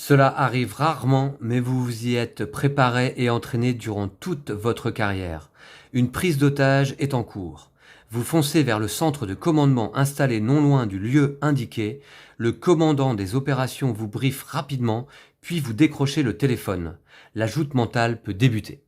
Cela arrive rarement, mais vous vous y êtes préparé et entraîné durant toute votre carrière. Une prise d'otage est en cours. Vous foncez vers le centre de commandement installé non loin du lieu indiqué. Le commandant des opérations vous briefe rapidement, puis vous décrochez le téléphone. La joute mentale peut débuter.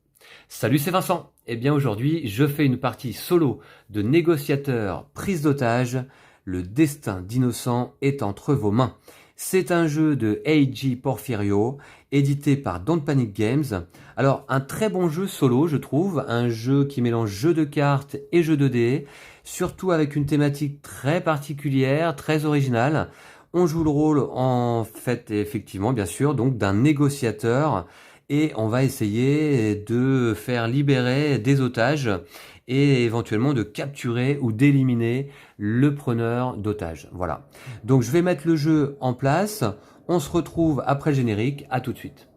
Salut, c'est Vincent. Eh bien aujourd'hui, je fais une partie solo de négociateur prise d'otage. Le destin d'innocent est entre vos mains. C'est un jeu de Eiji Porfirio, édité par Don't Panic Games. Alors, un très bon jeu solo, je trouve. Un jeu qui mélange jeu de cartes et jeu de dés. Surtout avec une thématique très particulière, très originale. On joue le rôle, en fait, effectivement, bien sûr, donc d'un négociateur. Et on va essayer de faire libérer des otages et éventuellement de capturer ou d'éliminer le preneur d'otages. Voilà. Donc je vais mettre le jeu en place. On se retrouve après le générique. À tout de suite.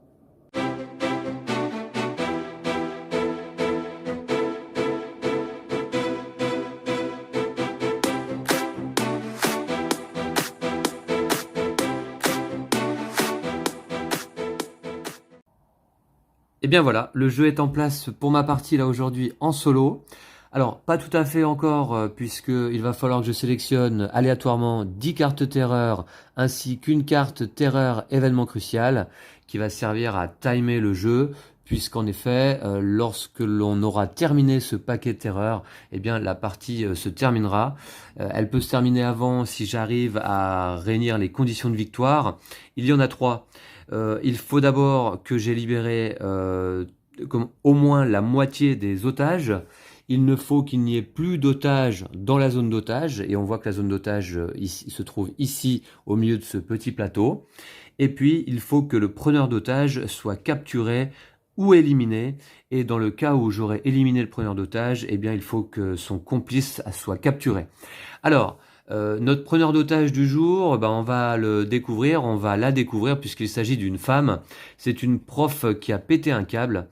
Et bien voilà, le jeu est en place pour ma partie là aujourd'hui en solo. Alors, pas tout à fait encore, puisqu'il va falloir que je sélectionne aléatoirement 10 cartes terreur, ainsi qu'une carte terreur événement crucial, qui va servir à timer le jeu, puisqu'en effet, lorsque l'on aura terminé ce paquet terreur, eh bien la partie se terminera. Elle peut se terminer avant si j'arrive à réunir les conditions de victoire. Il y en a 3. Il faut d'abord que j'ai libéré au moins la moitié des otages. Il ne faut qu'il n'y ait plus d'otages dans la zone d'otage, et on voit que la zone d'otage se trouve ici au milieu de ce petit plateau. Et puis il faut que le preneur d'otage soit capturé ou éliminé, et dans le cas où j'aurais éliminé le preneur d'otage, eh bien il faut que son complice soit capturé. Alors, notre preneur d'otage du jour, on va on va la découvrir puisqu'il s'agit d'une femme. C'est une prof qui a pété un câble,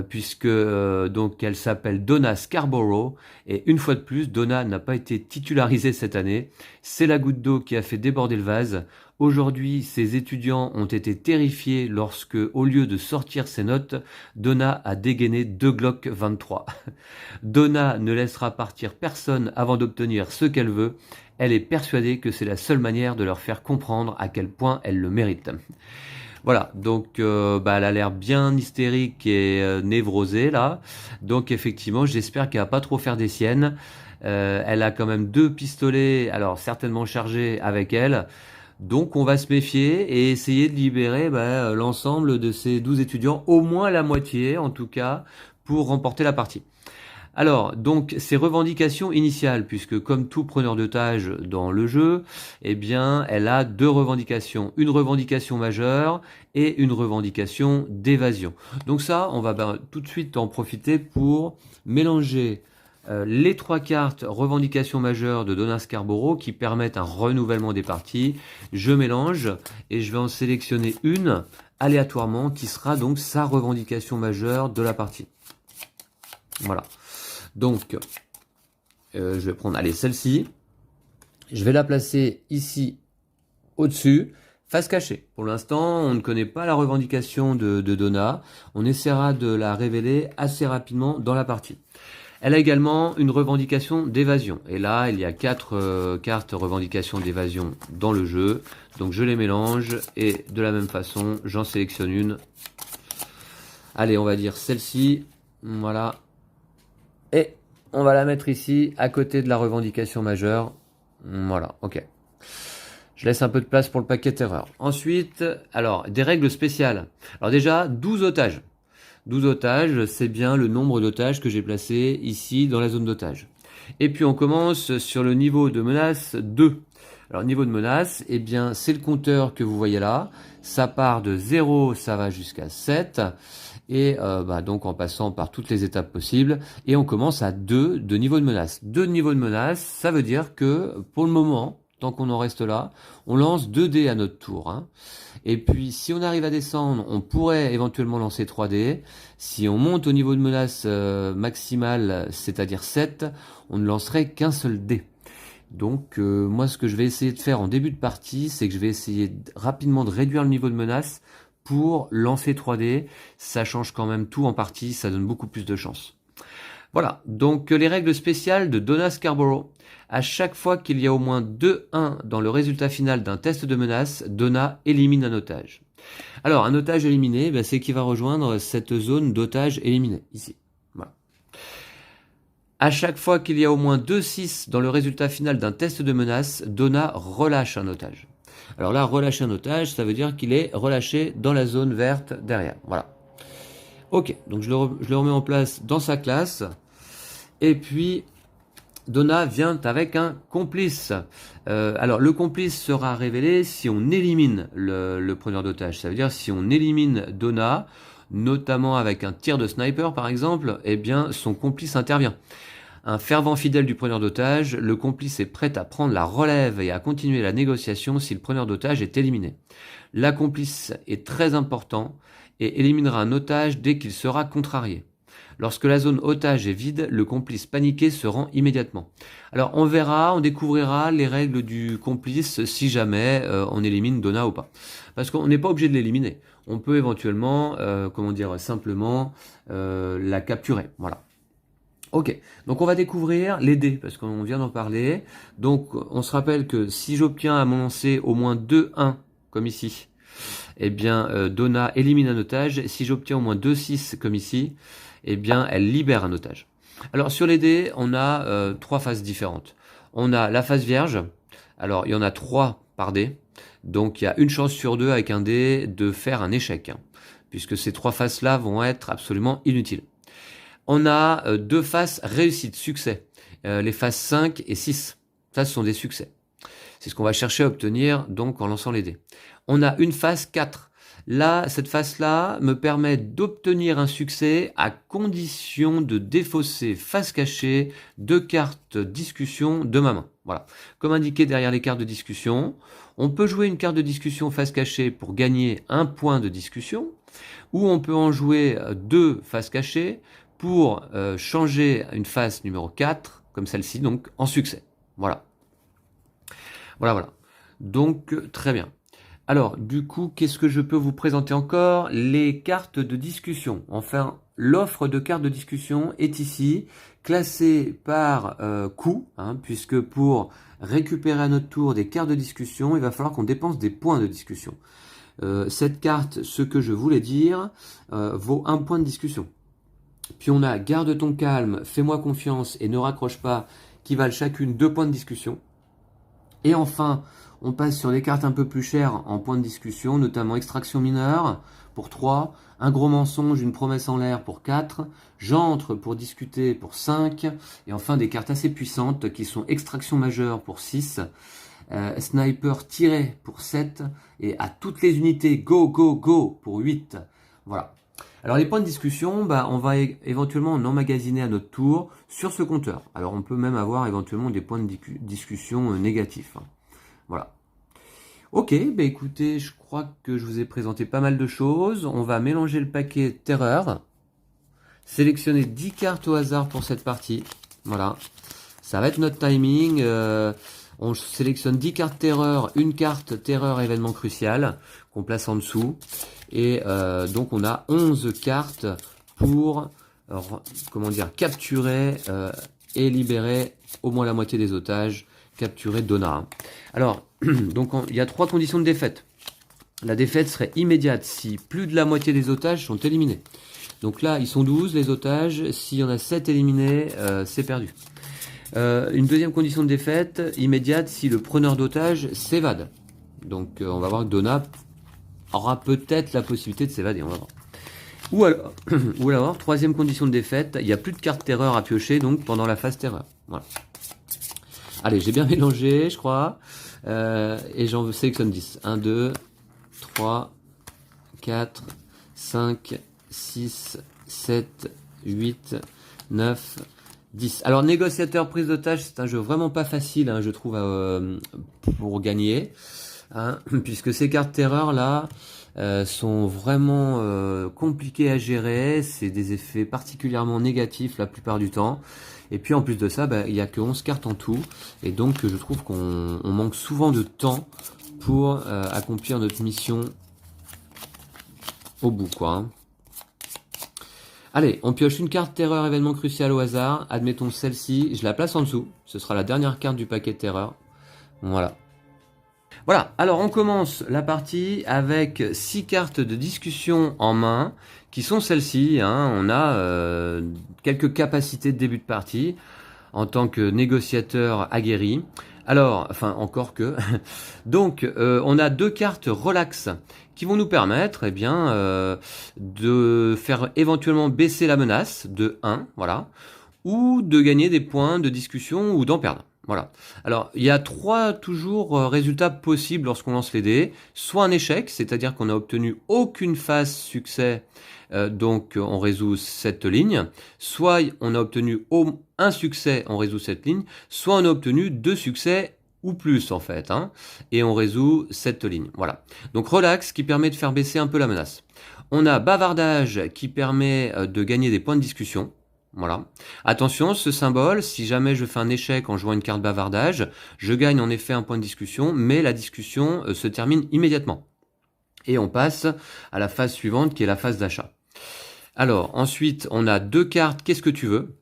puisque donc elle s'appelle Donna Scarborough, et une fois de plus, Donna n'a pas été titularisée cette année. C'est la goutte d'eau qui a fait déborder le vase. Aujourd'hui, ses étudiants ont été terrifiés lorsque, au lieu de sortir ses notes, Donna a dégainé 2 Glock 23. Donna ne laissera partir personne avant d'obtenir ce qu'elle veut. Elle est persuadée que c'est la seule manière de leur faire comprendre à quel point elle le mérite. Voilà, donc elle a l'air bien hystérique et névrosée là. Donc effectivement, j'espère qu'elle va pas trop faire des siennes. Elle a quand même 2 pistolets, alors certainement chargés avec elle. Donc on va se méfier et essayer de libérer l'ensemble de ces 12 étudiants, au moins la moitié en tout cas, pour remporter la partie. Alors, donc, ces revendications initiales, puisque comme tout preneur d'otage dans le jeu, eh bien, elle a 2 revendications. Une revendication majeure et une revendication d'évasion. Donc ça, on va tout de suite en profiter pour mélanger les 3 cartes revendication majeure de Donna Scarborough qui permettent un renouvellement des parties. Je mélange et je vais en sélectionner une aléatoirement qui sera donc sa revendication majeure de la partie. Voilà. Donc, je vais prendre, celle-ci. Je vais la placer ici, au-dessus, face cachée. Pour l'instant, on ne connaît pas la revendication de Donna. On essaiera de la révéler assez rapidement dans la partie. Elle a également une revendication d'évasion. Et là, il y a 4 cartes revendication d'évasion dans le jeu. Donc, je les mélange et de la même façon, j'en sélectionne une. Allez, on va dire celle-ci. Voilà. Et on va la mettre ici, à côté de la revendication majeure. Voilà, ok. Je laisse un peu de place pour le paquet terreur. Ensuite, alors, des règles spéciales. Alors déjà, 12 otages. 12 otages, c'est bien le nombre d'otages que j'ai placé ici dans la zone d'otage. Et puis on commence sur le niveau de menace 2. Alors niveau de menace, eh bien c'est le compteur que vous voyez là. Ça part de 0, ça va jusqu'à 7. Et donc en passant par toutes les étapes possibles. Et on commence à 2 de niveau de menace. 2 de niveau de menace, ça veut dire que pour le moment, tant qu'on en reste là, on lance 2 dés à notre tour. Hein. Et puis si on arrive à descendre, on pourrait éventuellement lancer 3 dés. Si on monte au niveau de menace maximale, c'est-à-dire 7, on ne lancerait qu'un seul dé. Donc moi ce que je vais essayer de faire en début de partie, c'est que je vais essayer rapidement de réduire le niveau de menace pour lancer 3D. Ça change quand même tout en partie, ça donne beaucoup plus de chance. Voilà, donc les règles spéciales de Donna Scarborough. À chaque fois qu'il y a au moins 2-1 dans le résultat final d'un test de menace, Donna élimine un otage. Alors, un otage éliminé, c'est qui va rejoindre cette zone d'otage éliminé, ici. Voilà. À chaque fois qu'il y a au moins 2-6 dans le résultat final d'un test de menace, Donna relâche un otage. Alors là, relâcher un otage, ça veut dire qu'il est relâché dans la zone verte derrière. Voilà. Ok, donc je le remets en place dans sa classe. Et puis, Donna vient avec un complice. Alors, le complice sera révélé si on élimine le preneur d'otage. Ça veut dire si on élimine Donna, notamment avec un tir de sniper par exemple, eh bien, son complice intervient. Un fervent fidèle du preneur d'otage, le complice est prêt à prendre la relève et à continuer la négociation si le preneur d'otage est éliminé. La complice est très important et éliminera un otage dès qu'il sera contrarié. Lorsque la zone otage est vide, le complice paniqué se rend immédiatement. Alors on verra, on découvrira les règles du complice si jamais on élimine Donna ou pas. Parce qu'on n'est pas obligé de l'éliminer. On peut éventuellement, simplement la capturer. Voilà. Ok, donc on va découvrir les dés, parce qu'on vient d'en parler. Donc on se rappelle que si j'obtiens à mon lancer au moins 2-1, comme ici, eh bien Donna élimine un otage. Si j'obtiens au moins 2-6, comme ici, eh bien elle libère un otage. Alors sur les dés, on a 3 phases différentes. On a la phase vierge, alors il y en a 3 par dé, donc il y a une chance sur 2 avec un dé de faire un échec, puisque ces 3 phases-là vont être absolument inutiles. On a 2 phases réussite, succès, les phases 5 et 6, ça ce sont des succès. C'est ce qu'on va chercher à obtenir donc en lançant les dés. On a une phase 4. Là, cette phase-là me permet d'obtenir un succès à condition de défausser face cachée 2 cartes discussion de ma main. Voilà. Comme indiqué derrière les cartes de discussion, on peut jouer une carte de discussion face cachée pour gagner un point de discussion, ou on peut en jouer 2 face cachée pour changer une face numéro 4, comme celle-ci, donc en succès. Voilà. Voilà. Donc, très bien. Alors, du coup, qu'est-ce que je peux vous présenter encore? Les cartes de discussion. Enfin, l'offre de cartes de discussion est ici, classée par coût, puisque pour récupérer à notre tour des cartes de discussion, il va falloir qu'on dépense des points de discussion. Cette carte, ce que je voulais dire, vaut 1 point de discussion. Puis on a garde ton calme, fais-moi confiance et ne raccroche pas, qui valent chacune 2 points de discussion. Et enfin, on passe sur des cartes un peu plus chères en points de discussion, notamment extraction mineure pour 3, un gros mensonge, une promesse en l'air pour 4, j'entre pour discuter pour 5, et enfin des cartes assez puissantes qui sont extraction majeure pour 6, sniper tiré pour 7, et à toutes les unités go pour 8. Voilà. Alors les points de discussion, on va éventuellement en emmagasiner à notre tour sur ce compteur. Alors on peut même avoir éventuellement des points de discussion négatifs. Voilà. Ok, écoutez, je crois que je vous ai présenté pas mal de choses. On va mélanger le paquet terreur. Sélectionner 10 cartes au hasard pour cette partie. Voilà. Ça va être notre timing. On sélectionne 10 cartes terreur, une carte terreur événement crucial qu'on place en dessous. Et donc on a 11 cartes pour capturer et libérer au moins la moitié des otages, capturer Donna. Alors, donc il y a 3 conditions de défaite. La défaite serait immédiate si plus de la moitié des otages sont éliminés. Donc là, ils sont 12 les otages. S'il y en a 7 éliminés, c'est perdu. Une deuxième condition de défaite immédiate si le preneur d'otages s'évade. Donc on va voir que Donna aura peut-être la possibilité de s'évader, on va voir. Ou alors, troisième condition de défaite, il n'y a plus de carte terreur à piocher donc pendant la phase terreur. Voilà. Allez, j'ai bien mélangé, je crois. Et j'en sélectionne 10. 1, 2, 3, 4, 5, 6, 7, 8, 9, 10. Alors, négociateur prise d'otage, c'est un jeu vraiment pas facile, je trouve, pour gagner. Puisque ces cartes terreur là sont vraiment compliquées à gérer, c'est des effets particulièrement négatifs la plupart du temps, Et puis en plus de ça, il n'y a que 11 cartes en tout. Et donc je trouve qu'on manque souvent de temps pour accomplir notre mission au bout, quoi. Hein. Allez, on pioche une carte terreur événement crucial au hasard. Admettons celle-ci, je la place en dessous. Ce sera la dernière carte du paquet de terreur. Voilà. Voilà, alors on commence la partie avec 6 cartes de discussion en main, qui sont celles-ci. Hein. On a quelques capacités de début de partie en tant que négociateur aguerri. Alors, enfin encore que. Donc, on a 2 cartes relax qui vont nous permettre de faire éventuellement baisser la menace de 1, voilà, ou de gagner des points de discussion ou d'en perdre. Voilà. Alors, il y a 3 toujours résultats possibles lorsqu'on lance les dés. Soit un échec, c'est-à-dire qu'on n'a obtenu aucune phase succès, donc on résout cette ligne. Soit on a obtenu un succès, on résout cette ligne. Soit on a obtenu 2 succès ou plus en fait, hein, et on résout cette ligne. Voilà. Donc relax qui permet de faire baisser un peu la menace. On a bavardage qui permet de gagner des points de discussion. Voilà. Attention, ce symbole, si jamais je fais un échec en jouant une carte bavardage, je gagne en effet un point de discussion, mais la discussion se termine immédiatement. Et on passe à la phase suivante qui est la phase d'achat. Alors, ensuite, on a 2 cartes, qu'est-ce que tu veux ?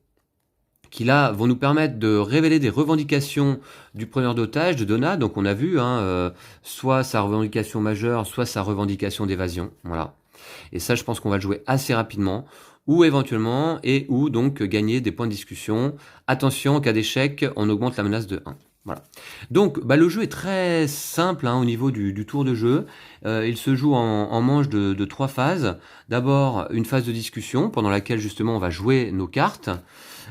Qui là vont nous permettre de révéler des revendications du preneur d'otage, de Donna. Donc on a vu, soit sa revendication majeure, soit sa revendication d'évasion. Voilà. Et ça, je pense qu'on va le jouer assez rapidement. Ou éventuellement, ou donc gagner des points de discussion. Attention, en cas d'échec, on augmente la menace de 1. Voilà. Donc le jeu est très simple au niveau du tour de jeu. Il se joue en manche de 3 phases. D'abord, une phase de discussion pendant laquelle justement on va jouer nos cartes.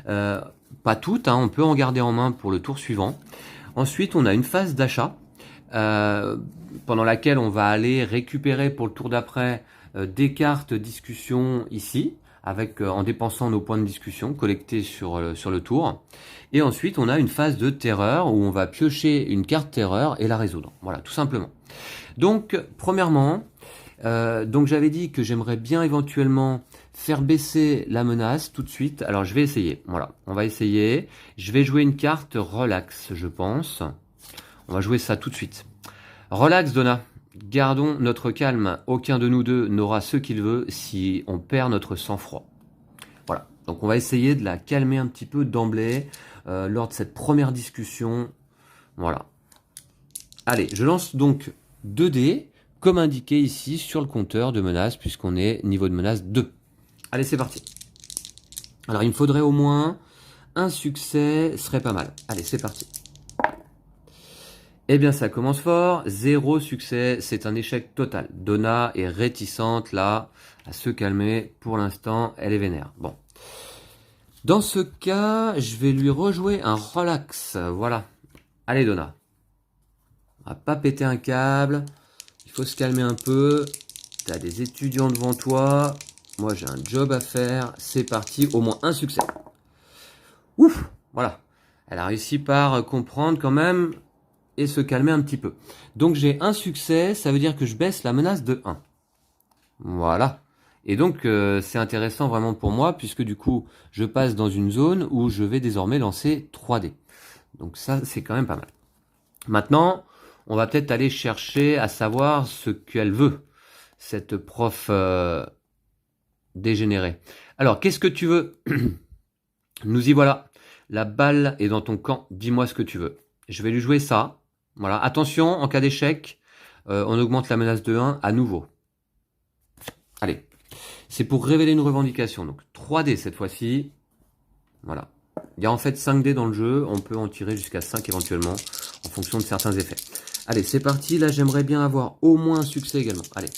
Pas toutes, on peut en garder en main pour le tour suivant. Ensuite, on a une phase d'achat pendant laquelle on va aller récupérer pour le tour d'après des cartes discussion ici, en dépensant nos points de discussion collectés sur le tour. Et ensuite, on a une phase de terreur où on va piocher une carte terreur et la résoudre. Voilà, tout simplement. Donc, premièrement, j'avais dit que j'aimerais bien éventuellement faire baisser la menace tout de suite. Alors, je vais essayer. Voilà, on va essayer. Je vais jouer une carte relax, je pense. On va jouer ça tout de suite. Relax, Donna. Gardons notre calme. Aucun de nous deux n'aura ce qu'il veut si on perd notre sang-froid. Voilà. Donc, on va essayer de la calmer un petit peu d'emblée lors de cette première discussion. Voilà. Allez, je lance donc 2 dés, comme indiqué ici sur le compteur de menace, puisqu'on est niveau de menace 2. Allez, c'est parti. Alors, il me faudrait au moins un succès, serait pas mal. Allez, c'est parti. Eh bien, ça commence fort. 0 succès, c'est un échec total. Donna est réticente, là, à se calmer. Pour l'instant, elle est vénère. Bon. Dans ce cas, je vais lui rejouer un relax. Voilà. Allez, Donna. On va pas péter un câble. Il faut se calmer un peu. Tu as des étudiants devant toi. Moi, j'ai un job à faire. C'est parti. Au moins un succès. Ouf. Voilà. Elle a réussi par comprendre quand même et se calmer un petit peu. Donc, j'ai un succès. Ça veut dire que je baisse la menace de 1. Voilà. Et donc, c'est intéressant vraiment pour moi puisque du coup, je passe dans une zone où je vais désormais lancer 3 dés. Donc ça, c'est quand même pas mal. Maintenant, on va peut-être aller chercher à savoir ce qu'elle veut, cette prof dégénérée. Alors, qu'est-ce que tu veux? Nous y voilà. La balle est dans ton camp. Dis-moi ce que tu veux. Je vais lui jouer ça. Voilà. Attention, en cas d'échec, on augmente la menace de 1 à nouveau. Allez. C'est pour révéler une revendication. Donc, 3 dés cette fois-ci. Voilà. Il y a en fait 5 dés dans le jeu. On peut en tirer jusqu'à 5 éventuellement, en fonction de certains effets. Allez, c'est parti. Là, j'aimerais bien avoir au moins un succès également. Allez.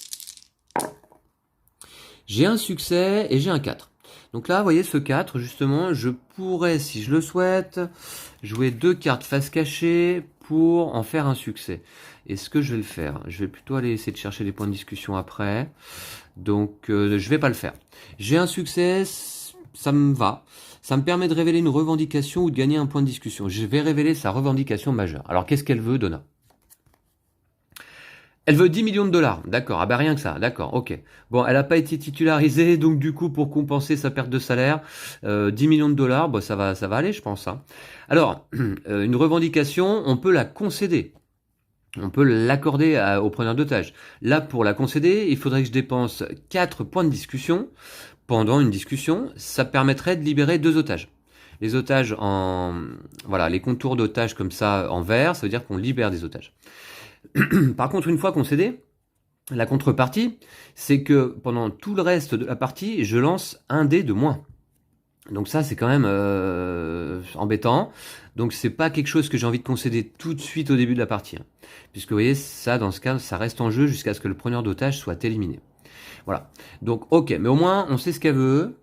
J'ai un succès et j'ai un 4. Donc là, vous voyez, ce 4, justement, je pourrais, si je le souhaite, jouer 2 cartes face cachée pour en faire un succès. Est-ce que je vais le faire? Je vais plutôt aller essayer de chercher des points de discussion après. Donc, je vais pas le faire. J'ai un succès, ça me va. Ça me permet de révéler une revendication ou de gagner un point de discussion. Je vais révéler sa revendication majeure. Alors, qu'est-ce qu'elle veut, Donna? Elle veut 10 millions de dollars, d'accord. Ah bah rien que ça, d'accord, ok. Bon, elle n'a pas été titularisée, donc du coup, pour compenser sa perte de salaire, 10 millions de dollars, bon, ça va aller, je pense. Hein. Alors, une revendication, on peut la concéder. On peut l'accorder au preneur d'otage. Là, pour la concéder, il faudrait que je dépense 4 points de discussion pendant une discussion. Ça permettrait de libérer 2 otages. Les otages en... Voilà, les contours d'otages comme ça en vert, ça veut dire qu'on libère des otages. Par contre, une fois concédé, la contrepartie, c'est que pendant tout le reste de la partie, je lance un dé de moins. Donc ça, c'est quand même embêtant. Donc c'est pas quelque chose que j'ai envie de concéder tout de suite au début de la partie. Hein. Puisque vous voyez, ça, dans ce cas, ça reste en jeu jusqu'à ce que le preneur d'otage soit éliminé. Voilà. Donc ok, mais au moins, on sait ce qu'elle veut.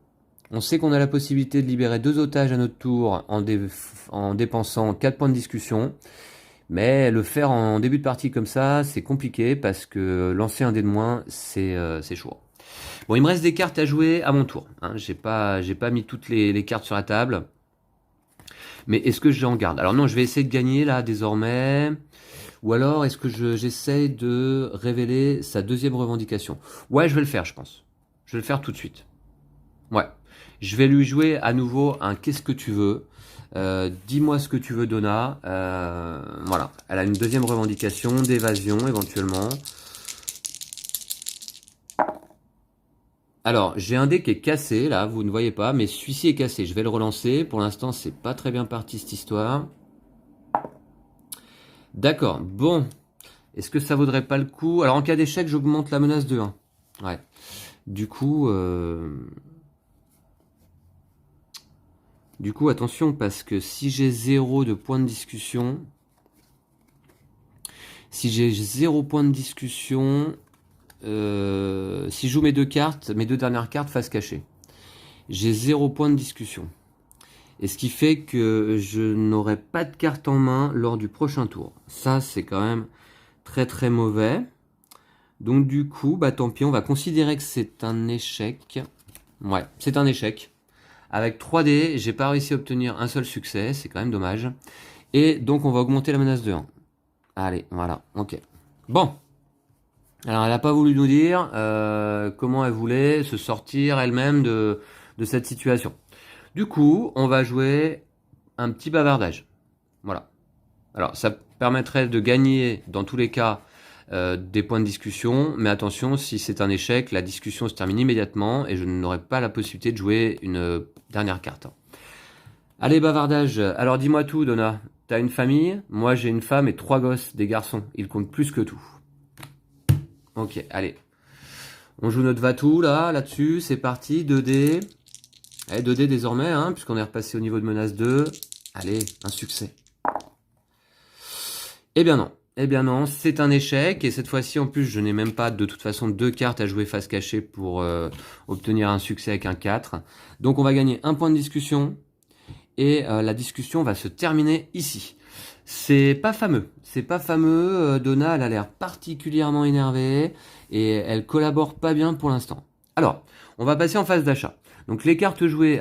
On sait qu'on a la possibilité de libérer 2 otages à notre tour en dépensant 4 points de discussion. Mais le faire en début de partie comme ça, c'est compliqué parce que lancer un dé de moins, c'est chaud. Bon, il me reste des cartes à jouer à mon tour. Hein. J'ai pas mis toutes les cartes sur la table. Mais est-ce que j'en garde? Alors non, je vais essayer de gagner là désormais. Ou alors est-ce que j'essaye de révéler sa deuxième revendication? Ouais, je vais le faire, je pense. Je vais le faire tout de suite. Ouais. Je vais lui jouer à nouveau un qu'est-ce que tu veux. Dis-moi ce que tu veux, Donna. Voilà. Elle a une deuxième revendication d'évasion éventuellement. Alors, j'ai un dé qui est cassé, là, vous ne voyez pas, mais celui-ci est cassé. Je vais le relancer. Pour l'instant, c'est pas très bien parti, cette histoire. D'accord, bon. Est-ce que ça vaudrait pas le coup? Alors, en cas d'échec, j'augmente la menace de 1. Ouais. Du coup, attention, parce que si j'ai 0 de points de discussion... Si j'ai 0 point de discussion... si je joue mes deux dernières cartes face cachée, j'ai 0 point de discussion. Et ce qui fait que je n'aurai pas de carte en main lors du prochain tour. Ça, c'est quand même très très mauvais. Donc du coup, bah tant pis, on va considérer que c'est un échec. Ouais, c'est un échec. Avec 3 dés, j'ai pas réussi à obtenir un seul succès, c'est quand même dommage. Et donc on va augmenter la menace de 1. Allez, voilà, ok. Bon. Alors, elle n'a pas voulu nous dire comment elle voulait se sortir elle-même de cette situation. Du coup, on va jouer un petit bavardage. Voilà. Alors, ça permettrait de gagner, dans tous les cas, des points de discussion. Mais attention, si c'est un échec, la discussion se termine immédiatement et je n'aurai pas la possibilité de jouer une dernière carte. Allez, bavardage. Alors, dis-moi tout, Donna. T'as une famille? Moi, j'ai une femme et 3 gosses, des garçons. Ils comptent plus que tout. Ok, allez. On joue notre Vatou là-dessus, c'est parti, 2D. Allez, 2D désormais, hein, puisqu'on est repassé au niveau de menace 2. Allez, un succès. Eh bien non, c'est un échec, et cette fois-ci, en plus, je n'ai même pas de toute façon 2 cartes à jouer face cachée pour obtenir un succès avec un 4. Donc on va gagner un point de discussion, et la discussion va se terminer ici. C'est pas fameux, Donna, elle a l'air particulièrement énervée et elle collabore pas bien pour l'instant. Alors, on va passer en phase d'achat. Donc les cartes jouées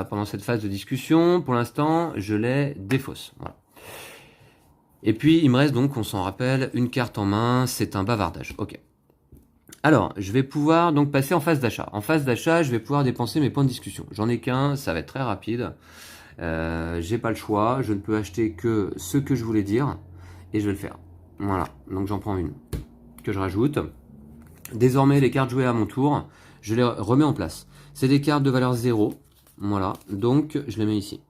pendant cette phase de discussion, pour l'instant, je les défausse. Voilà. Et puis, il me reste donc, on s'en rappelle, une carte en main, c'est un bavardage. Ok. Alors, je vais pouvoir donc passer en phase d'achat. En phase d'achat, je vais pouvoir dépenser mes points de discussion. J'en ai qu'un, ça va être très rapide. J'ai pas le choix, je ne peux acheter que ce que je voulais dire et je vais le faire. Voilà, donc j'en prends une que je rajoute. Désormais, les cartes jouées à mon tour, je les remets en place. C'est des cartes de valeur 0, voilà, donc je les mets ici.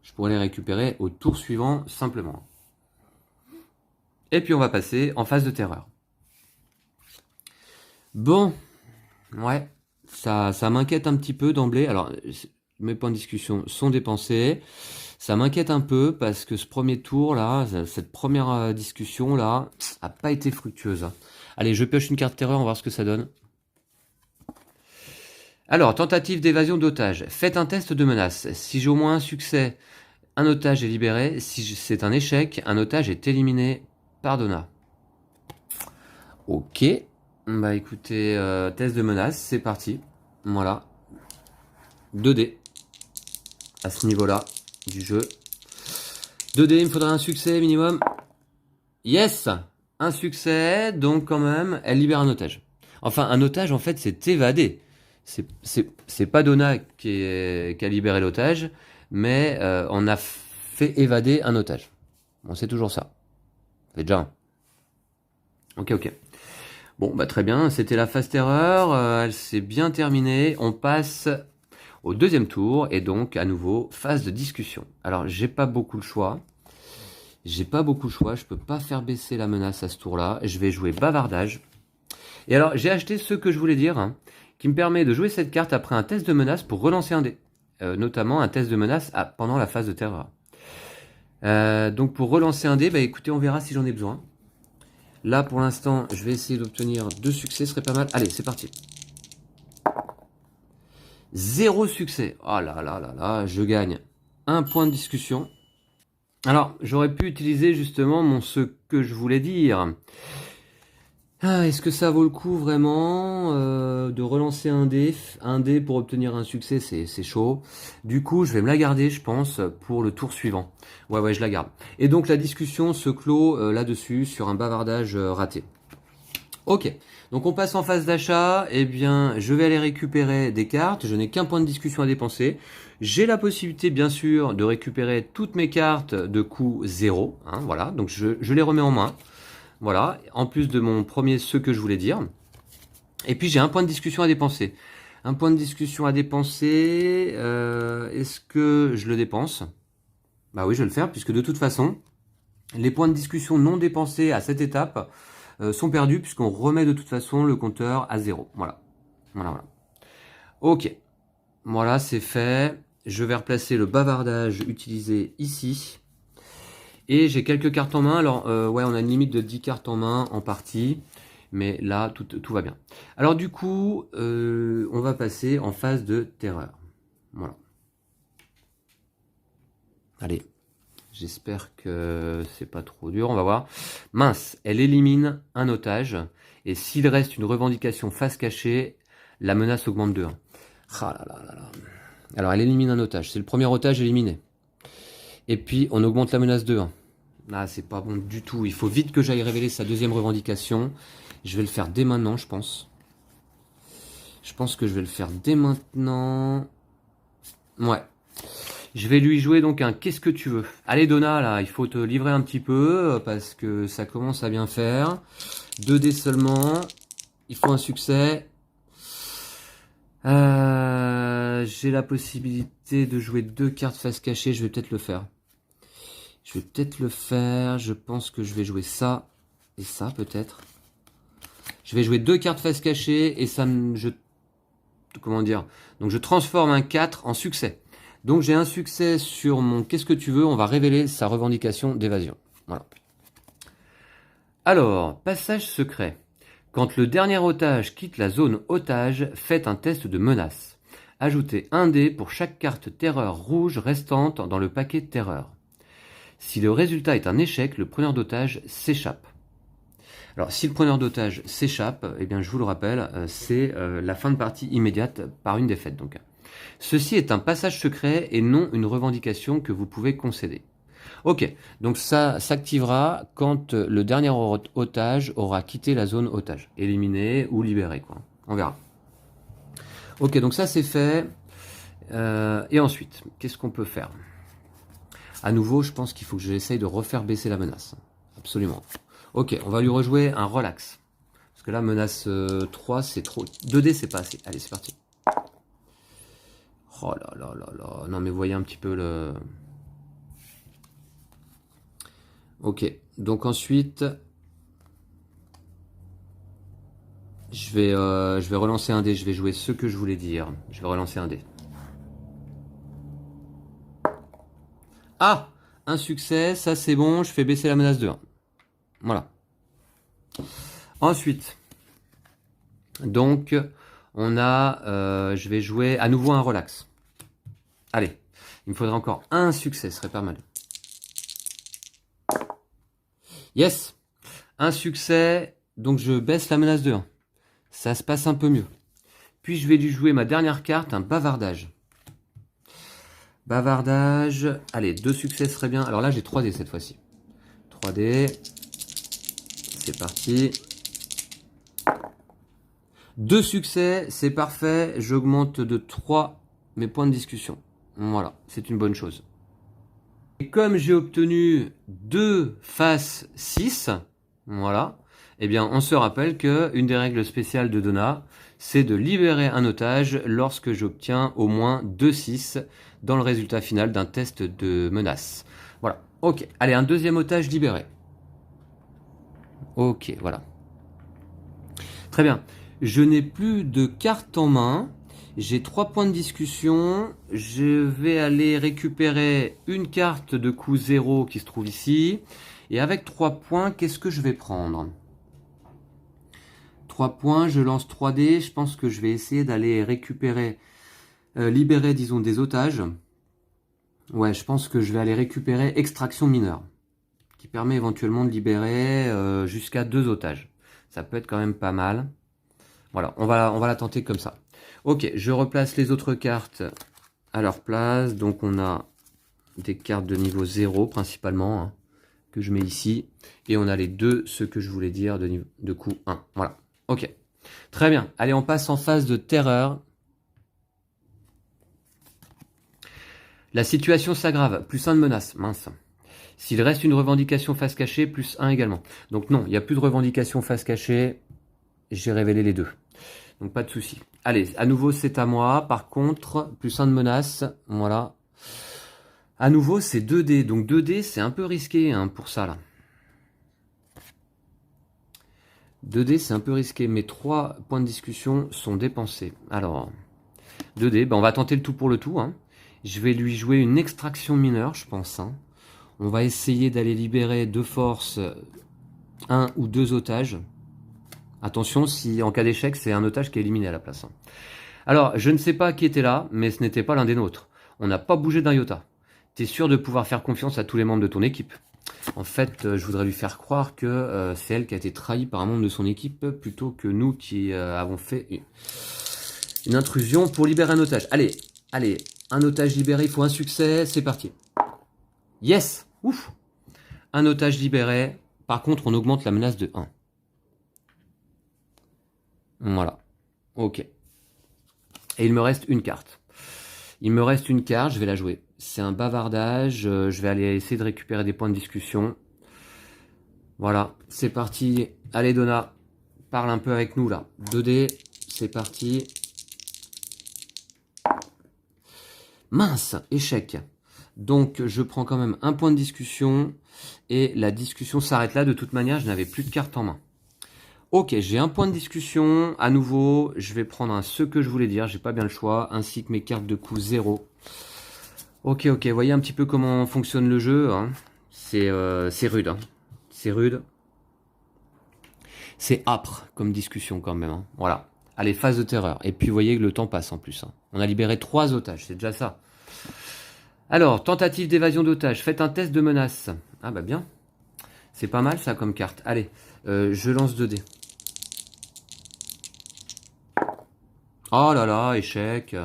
Je pourrais les récupérer au tour suivant simplement. Et puis on va passer en phase de terreur. Bon, ouais, ça m'inquiète un petit peu d'emblée. Alors, mes points de discussion sont dépensés. Ça m'inquiète un peu parce que ce premier tour là, cette première discussion là, a pas été fructueuse. Allez, je pioche une carte terreur, on va voir ce que ça donne. Alors, tentative d'évasion d'otage. Faites un test de menace. Si j'ai au moins un succès, un otage est libéré. Si c'est un échec, un otage est éliminé par Donna. Ok. Bah écoutez, test de menace, c'est parti. Voilà. 2D. À ce niveau-là du jeu. 2D, il me faudrait un succès minimum. Yes! un succès, donc quand même, elle libère un otage. Enfin, un otage, en fait, c'est évadé. C'est pas Donna qui a libéré l'otage, mais on a fait évader un otage. Bon, c'est toujours ça. C'est déjà un. Ok, ok. Bon, bah très bien, c'était la phase terreur, elle s'est bien terminée. On passe au deuxième tour, et donc, à nouveau, phase de discussion. Alors, j'ai pas beaucoup le choix. Je peux pas faire baisser la menace à ce tour-là. Je vais jouer bavardage. Et alors, j'ai acheté ce que je voulais dire, hein, qui me permet de jouer cette carte après un test de menace pour relancer un dé. Notamment un test de menace pendant la phase de terreur. Donc pour relancer un dé, bah écoutez, on verra si j'en ai besoin. Là, pour l'instant, je vais essayer d'obtenir 2 succès, ce serait pas mal. Allez, c'est parti. 0 succès. Oh là là là là, je gagne 1 point de discussion. Alors, j'aurais pu utiliser justement ce que je voulais dire. Ah, est-ce que ça vaut le coup vraiment de relancer un dé? Un dé pour obtenir un succès, c'est chaud. Du coup, je vais me la garder, je pense, pour le tour suivant. Ouais, je la garde. Et donc, la discussion se clôt là-dessus, sur un bavardage raté. Ok, donc on passe en phase d'achat. Eh bien, je vais aller récupérer des cartes. Je n'ai qu'un point de discussion à dépenser. J'ai la possibilité, bien sûr, de récupérer toutes mes cartes de coût 0. Hein, voilà, donc je les remets en main. Voilà, en plus de mon premier ce que je voulais dire. Et puis j'ai un point de discussion à dépenser. Un point de discussion à dépenser, est-ce que je le dépense? Bah oui, je vais le faire, puisque de toute façon, les points de discussion non dépensés à cette étape sont perdus, puisqu'on remet de toute façon le compteur à 0. Voilà. Voilà. Ok. Voilà, c'est fait. Je vais replacer le bavardage utilisé ici. Et j'ai quelques cartes en main. Alors, ouais, on a une limite de 10 cartes en main en partie. Mais là, tout va bien. Alors du coup, on va passer en phase de terreur. Voilà. Allez, j'espère que c'est pas trop dur. On va voir. Mince, elle élimine un otage. Et s'il reste une revendication face cachée, la menace augmente de 1. Ah là là là là. Alors, elle élimine un otage. C'est le premier otage éliminé. Et puis, on augmente la menace de 1. Ah, c'est pas bon du tout. Il faut vite que j'aille révéler sa deuxième revendication. Je vais le faire dès maintenant, je pense. Je pense que je vais le faire dès maintenant. Ouais. Je vais lui jouer donc un qu'est-ce que tu veux. Allez Donna, là, il faut te livrer un petit peu parce que ça commence à bien faire. 2 dés seulement. Il faut un succès. J'ai la possibilité de jouer 2 cartes face cachée. Je vais peut-être le faire. Je pense que je vais jouer ça et ça peut-être. Je vais jouer 2 cartes face cachée et ça me... Comment dire? Donc je transforme un 4 en succès. Donc j'ai un succès sur mon qu'est-ce que tu veux. On va révéler sa revendication d'évasion. Voilà. Alors, passage secret. Quand le dernier otage quitte la zone otage, faites un test de menace. Ajoutez un dé pour chaque carte terreur rouge restante dans le paquet terreur. Si le résultat est un échec, le preneur d'otage s'échappe. Alors, si le preneur d'otage s'échappe, eh bien, je vous le rappelle, c'est la fin de partie immédiate par une défaite. Donc, ceci est un passage secret et non une revendication que vous pouvez concéder. Ok, donc ça s'activera quand le dernier otage aura quitté la zone otage, éliminé ou libéré, quoi. On verra. Ok, donc ça c'est fait. Et ensuite, qu'est-ce qu'on peut faire? À nouveau, je pense qu'il faut que j'essaye de refaire baisser la menace. Absolument. Ok, on va lui rejouer un relax. Parce que là, menace 3, c'est trop. 2D, c'est pas assez. Allez, c'est parti. Oh là là là là. Non, mais voyez un petit peu le... Ok, donc ensuite... Je vais relancer un dé. Je vais jouer ce que je voulais dire. Je vais relancer un dé. Ah! Un succès, ça c'est bon. Je fais baisser la menace de 1. Voilà. Ensuite, donc, on a... je vais jouer à nouveau un relax. Allez, il me faudrait encore un succès, ce serait pas mal. Yes! Un succès, donc je baisse la menace de 1. Ça se passe un peu mieux. Puis je vais lui jouer ma dernière carte, un bavardage. Bavardage. Allez, 2 succès serait bien. Alors là, j'ai 3 dés cette fois-ci. 3 dés. c'est parti. 2 succès, c'est parfait. J'augmente de 3 mes points de discussion. Voilà, c'est une bonne chose. Et comme j'ai obtenu 2 faces 6, voilà, eh bien on se rappelle qu'une des règles spéciales de Donna, c'est de libérer un otage lorsque j'obtiens au moins 2 6 dans le résultat final d'un test de menace. Voilà, ok. Allez, un deuxième otage libéré. Ok, voilà. Très bien. Je n'ai plus de cartes en main. J'ai 3 points de discussion. Je vais aller récupérer une carte de coût 0 qui se trouve ici. Et avec 3 points, qu'est-ce que je vais prendre? 3 points, je lance 3 dés. Je pense que je vais essayer d'aller récupérer, libérer, disons, des otages. Ouais, je pense que je vais aller récupérer extraction mineure, qui permet éventuellement de libérer jusqu'à 2 otages. Ça peut être quand même pas mal. Voilà, on va la tenter comme ça. Ok, je replace les autres cartes à leur place. Donc on a des cartes de niveau 0 principalement, hein, que je mets ici. Et on a les deux, ce que je voulais dire, de coup 1. Voilà, ok. Très bien, allez, on passe en phase de terreur. La situation s'aggrave, plus 1 de menace, mince. S'il reste une revendication face cachée, plus 1 également. Donc non, il n'y a plus de revendication face cachée. J'ai révélé les deux. Donc pas de souci. Allez, à nouveau c'est à moi. Par contre, plus 1 de menace. Voilà. À nouveau c'est 2 dés. Donc 2 dés c'est un peu risqué hein, pour ça là. 2 dés c'est un peu risqué. Mes 3 points de discussion sont dépensés. Alors, 2 dés. Ben, on va tenter le tout pour le tout. Hein. Je vais lui jouer une extraction mineure je pense. Hein. On va essayer d'aller libérer de force 1 ou 2 otages. Attention, si en cas d'échec, c'est un otage qui est éliminé à la place. Alors, je ne sais pas qui était là, mais ce n'était pas l'un des nôtres. On n'a pas bougé d'un iota. T'es sûr de pouvoir faire confiance à tous les membres de ton équipe. En fait, je voudrais lui faire croire que c'est elle qui a été trahie par un membre de son équipe, plutôt que nous qui avons fait une intrusion pour libérer un otage. Allez, allez, un otage libéré, il faut un succès, c'est parti. Yes! Ouf! Un otage libéré. Par contre, on augmente la menace de 1. Voilà. Ok. Et il me reste une carte. Il me reste une carte, je vais la jouer. C'est un bavardage, je vais aller essayer de récupérer des points de discussion. Voilà, c'est parti. Allez Donna, parle un peu avec nous là. 2 dés, c'est parti. Mince, échec. Donc je prends quand même un point de discussion. Et la discussion s'arrête là. De toute manière, je n'avais plus de carte en main. Ok, j'ai un point de discussion. À nouveau, je vais prendre ce que je voulais dire. J'ai pas bien le choix. Ainsi que mes cartes de coup 0. Ok, ok. Voyez un petit peu comment fonctionne le jeu. Hein. C'est rude. Hein. C'est rude. C'est âpre comme discussion quand même. Hein. Voilà. Allez, phase de terreur. Et puis, vous voyez que le temps passe en plus. Hein. On a libéré 3 otages. C'est déjà ça. Alors, tentative d'évasion d'otages. Faites un test de menace. Ah bah bien. C'est pas mal ça comme carte. Allez, je lance 2 dés. Oh là là, échec.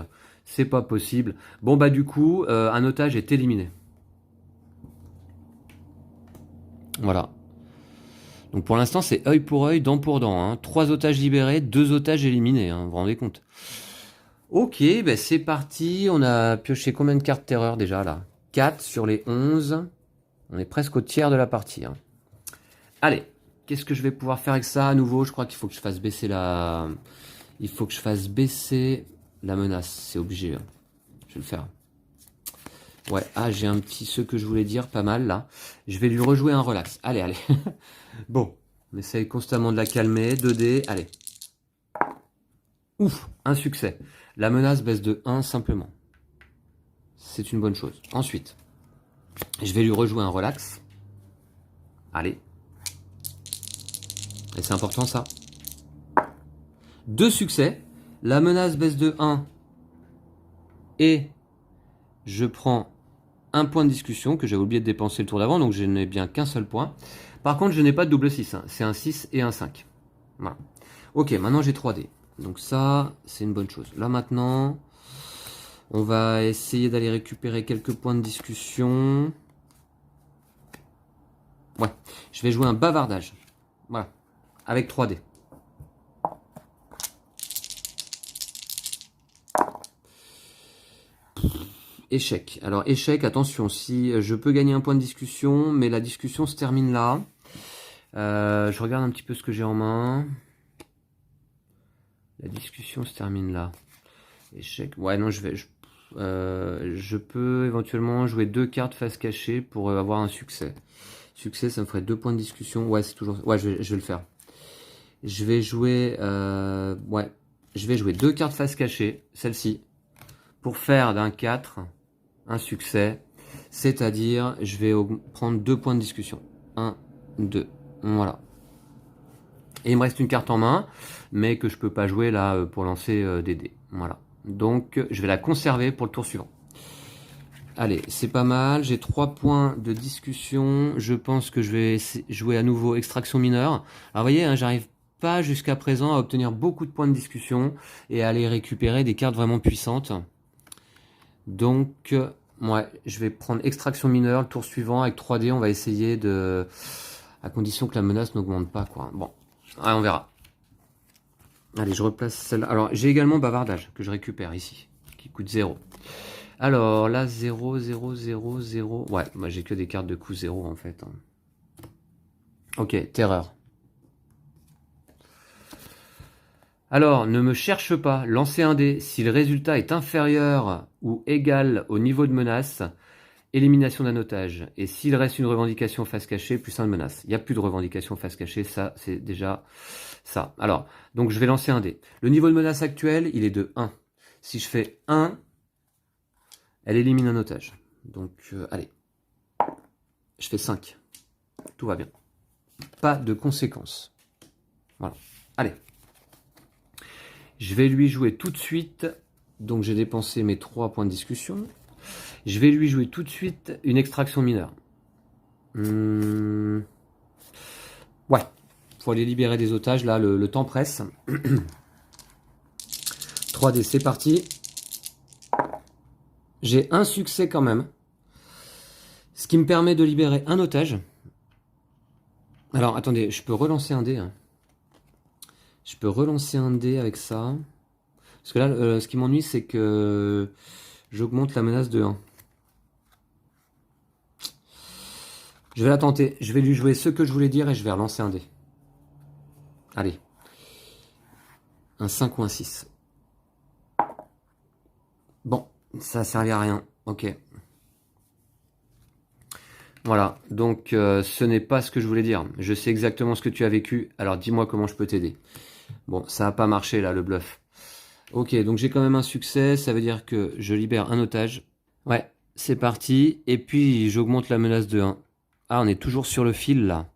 C'est pas possible. Bon bah du coup, un otage est éliminé. Voilà. Donc pour l'instant, c'est œil pour œil, dent pour dent. Hein. 3 otages libérés, 2 otages éliminés. Hein. Vous vous rendez compte? Ok, bah c'est parti. On a pioché combien de cartes terreur déjà là? 4 sur les 11. On est presque au tiers de la partie. Hein. Allez, qu'est-ce que je vais pouvoir faire avec ça à nouveau? Je crois qu'il faut que je fasse baisser la... Il faut que je fasse baisser la menace. C'est obligé. Hein. Je vais le faire. Ouais, ah, j'ai un petit ce que je voulais dire, pas mal là. Je vais lui rejouer un relax. Allez, allez. Bon, on essaye constamment de la calmer. 2 dés, allez. Ouf, un succès. La menace baisse de 1 simplement. C'est une bonne chose. Ensuite, je vais lui rejouer un relax. Allez. Et c'est important ça. 2 succès. La menace baisse de 1. Et je prends un point de discussion que j'avais oublié de dépenser le tour d'avant, donc je n'ai bien qu'un seul point. Par contre, je n'ai pas de double 6, hein. C'est un 6 et un 5. Voilà. Ok, maintenant j'ai 3 dés. Donc ça, c'est une bonne chose. Là maintenant, on va essayer d'aller récupérer quelques points de discussion. Ouais, je vais jouer un bavardage. Voilà. Avec 3D. Échec. Alors échec, attention, si je peux gagner un point de discussion, mais la discussion se termine là. Je regarde un petit peu ce que j'ai en main. La discussion se termine là. Échec. Ouais, non, je peux éventuellement jouer 2 cartes face cachée pour avoir un succès. Succès, ça me ferait 2 points de discussion. Ouais, c'est toujours. Ouais, je vais le faire. Je vais jouer. Ouais. Je vais jouer 2 cartes face cachée, celle-ci, pour faire d'un 4 un succès. C'est-à-dire, je vais prendre 2 points de discussion. 1, 2. Voilà. Et il me reste une carte en main, mais que je peux pas jouer là pour lancer des dés. Voilà. Donc, je vais la conserver pour le tour suivant. Allez, c'est pas mal. J'ai 3 points de discussion. Je pense que je vais jouer à nouveau extraction mineure. Alors, vous voyez, hein, j'arrive pas jusqu'à présent à obtenir beaucoup de points de discussion et à aller récupérer des cartes vraiment puissantes. Donc, ouais, je vais prendre extraction mineure. Le tour suivant, avec 3D, on va essayer de... à condition que la menace n'augmente pas, quoi. Bon, allez, on verra. Allez, je replace celle-là. Alors, j'ai également bavardage que je récupère ici, qui coûte 0. Alors, là, 0, 0, 0, 0. Ouais, moi, j'ai que des cartes de coût 0, en fait. Ok, terreur. Alors, ne me cherche pas, lancez un dé. Si le résultat est inférieur ou égal au niveau de menace, élimination d'un otage. Et s'il reste une revendication face cachée, plus 1 de menace. Il n'y a plus de revendication face cachée, ça, c'est déjà ça. Alors, donc je vais lancer un dé. Le niveau de menace actuel, il est de 1. Si je fais 1, elle élimine un otage. Donc, allez. Je fais 5. Tout va bien. Pas de conséquences. Voilà. Allez. Je vais lui jouer tout de suite. Donc, j'ai dépensé mes 3 points de discussion. Je vais lui jouer tout de suite une extraction mineure. Ouais. Faut aller libérer des otages. Là, le temps presse. 3D, c'est parti. J'ai un succès quand même. Ce qui me permet de libérer un otage. Alors, attendez, je peux relancer un dé. Hein. Je peux relancer un dé avec ça. Parce que là, ce qui m'ennuie, c'est que j'augmente la menace de 1. Je vais la tenter. Je vais lui jouer ce que je voulais dire et je vais relancer un dé. Allez. Un 5 ou un 6. Bon, ça a servi à rien. Ok. Voilà, donc ce n'est pas ce que je voulais dire. Je sais exactement ce que tu as vécu, alors dis-moi comment je peux t'aider. Bon, ça n'a pas marché là, le bluff. Ok, donc j'ai quand même un succès, ça veut dire que je libère un otage. Ouais, c'est parti, et puis j'augmente la menace de 1. Ah, on est toujours sur le fil là.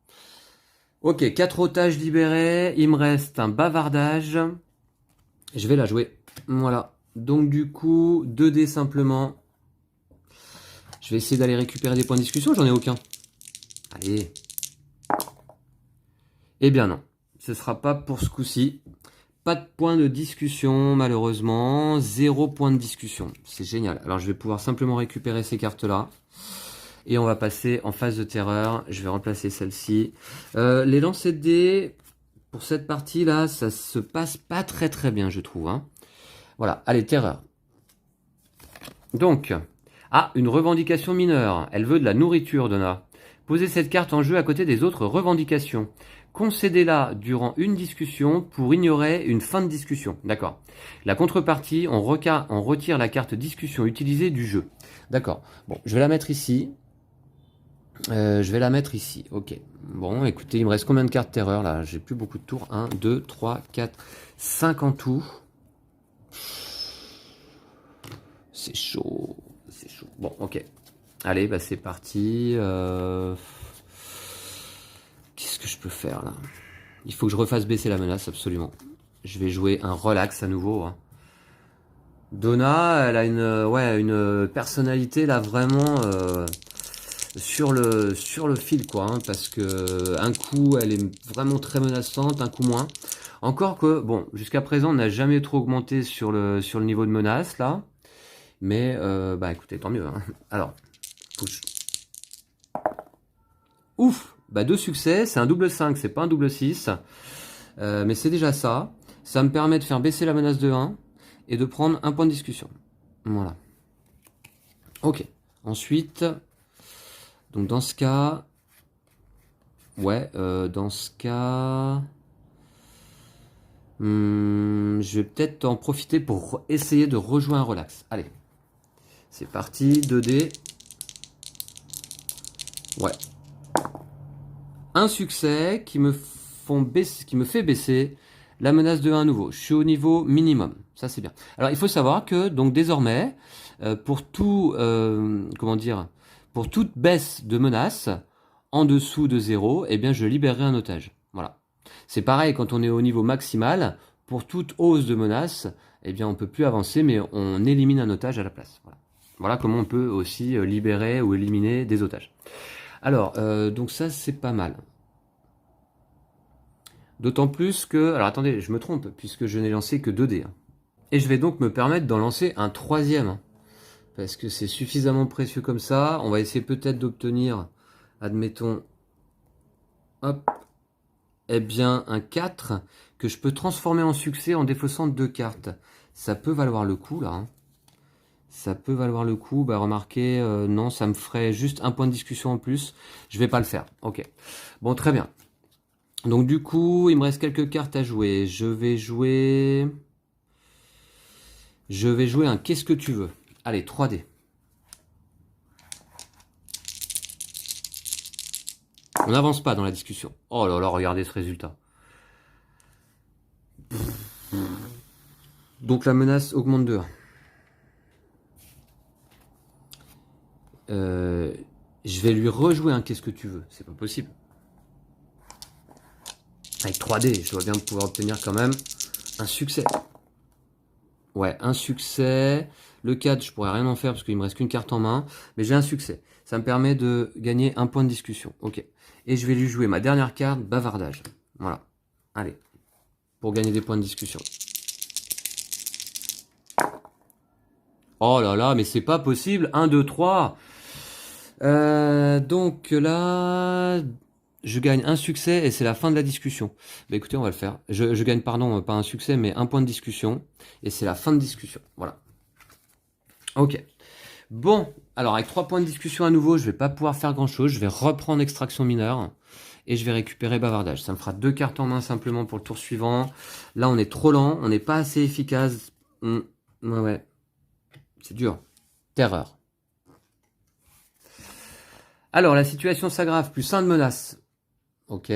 Ok, 4 otages libérés, il me reste un bavardage. Je vais la jouer. Voilà, donc du coup, 2 dés simplement. Je vais essayer d'aller récupérer des points de discussion, j'en ai aucun. Allez. Eh bien non, ce sera pas pour ce coup-ci. Pas de point de discussion malheureusement, 0 point de discussion. C'est génial. Alors je vais pouvoir simplement récupérer ces cartes-là. Et on va passer en phase de terreur. Je vais remplacer celle-ci. Les lancers de dés, pour cette partie-là, ça se passe pas très très bien je trouve. Hein. Voilà, allez, terreur. Donc, une revendication mineure. Elle veut de la nourriture, Donna. Posez cette carte en jeu à côté des autres revendications. Concédez-la durant une discussion pour ignorer une fin de discussion. D'accord. La contrepartie, on retire la carte discussion utilisée du jeu. D'accord. Bon, je vais la mettre ici. Ok. Bon, écoutez, il me reste combien de cartes terreur là? J'ai plus beaucoup de tours. 1, 2, 3, 4, 5 en tout. C'est chaud. C'est chaud. Bon, ok. Allez, bah c'est parti. Qu'est-ce que je peux faire là? Il faut que je refasse baisser la menace, absolument. Je vais jouer un relax à nouveau. Hein. Donna, elle a une personnalité là vraiment sur le fil quoi. Hein, parce que un coup, elle est vraiment très menaçante, un coup moins. Encore que, bon, jusqu'à présent, on n'a jamais trop augmenté sur le niveau de menace là. Mais, bah écoutez, tant mieux. Hein. Alors, push. Ouf! Bah 2 succès, c'est un double 5, c'est pas un double 6. Mais c'est déjà ça. Ça me permet de faire baisser la menace de 1 et de prendre un point de discussion. Voilà. Ok. Ensuite, donc dans ce cas... Ouais, dans ce cas... je vais peut-être en profiter pour essayer de rejouer un relax. Allez. C'est parti, 2D. Ouais. Un succès qui me fait baisser la menace de 1 à nouveau. Je suis au niveau minimum. Ça, c'est bien. Alors, il faut savoir que, donc, désormais, pour tout, comment dire, pour toute baisse de menace en dessous de 0, eh bien, je libérerai un otage. Voilà. C'est pareil quand on est au niveau maximal. Pour toute hausse de menace, eh bien, on peut plus avancer, mais on élimine un otage à la place. Voilà. Voilà comment on peut aussi libérer ou éliminer des otages. Alors, donc ça, c'est pas mal. D'autant plus que... Alors, attendez, je me trompe, puisque je n'ai lancé que 2 dés. Et je vais donc me permettre d'en lancer un 3e. Parce que c'est suffisamment précieux comme ça. On va essayer peut-être d'obtenir, admettons, hop, eh bien, un 4 que je peux transformer en succès en défaussant 2 cartes. Ça peut valoir le coup, là. Ça peut valoir le coup. Bah, remarquez, non, ça me ferait juste un point de discussion en plus. Je vais pas le faire. Ok. Bon, très bien. Donc, du coup, il me reste quelques cartes à jouer. Je vais jouer un qu'est-ce que tu veux. Allez, 3D. On n'avance pas dans la discussion. Oh là là, regardez ce résultat. Donc la menace augmente de 1. Je vais lui rejouer un qu'est-ce que tu veux. C'est pas possible. Avec 3D, je dois bien pouvoir obtenir quand même un succès. Ouais, un succès. Le 4, je pourrais rien en faire parce qu'il me reste qu'une carte en main. Mais j'ai un succès. Ça me permet de gagner un point de discussion. Ok. Et je vais lui jouer ma dernière carte, bavardage. Voilà. Allez. Pour gagner des points de discussion. Oh là là, mais c'est pas possible. 1, 2, 3. Donc là, je gagne un succès et c'est la fin de la discussion. Bah écoutez, on va le faire. Je gagne, pardon, pas un succès, mais un point de discussion. Et c'est la fin de discussion. Voilà. Ok. Bon, alors avec 3 points de discussion à nouveau, je vais pas pouvoir faire grand chose. Je vais reprendre extraction mineure et je vais récupérer bavardage. Ça me fera 2 cartes en main simplement pour le tour suivant. Là, on est trop lent, on n'est pas assez efficace. Ouais. C'est dur. Terreur. Alors, la situation s'aggrave, plus 1 de menace. Ok.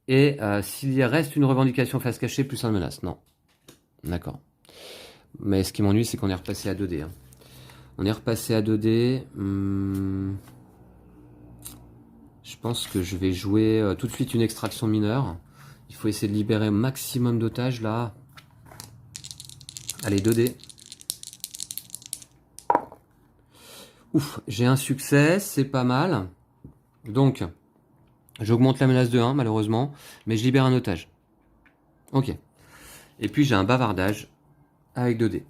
Et s'il y reste une revendication face cachée, plus 1 de menace. Non. D'accord. Mais ce qui m'ennuie, c'est qu'on est repassé à 2D. On est repassé à 2D. Je pense que je vais jouer tout de suite une extraction mineure. Il faut essayer de libérer un maximum d'otages, là. Allez, 2D. Ouf, j'ai un succès, c'est pas mal. Donc, j'augmente la menace de 1, malheureusement, mais je libère un otage. Ok. Et puis, j'ai un bavardage avec 2D.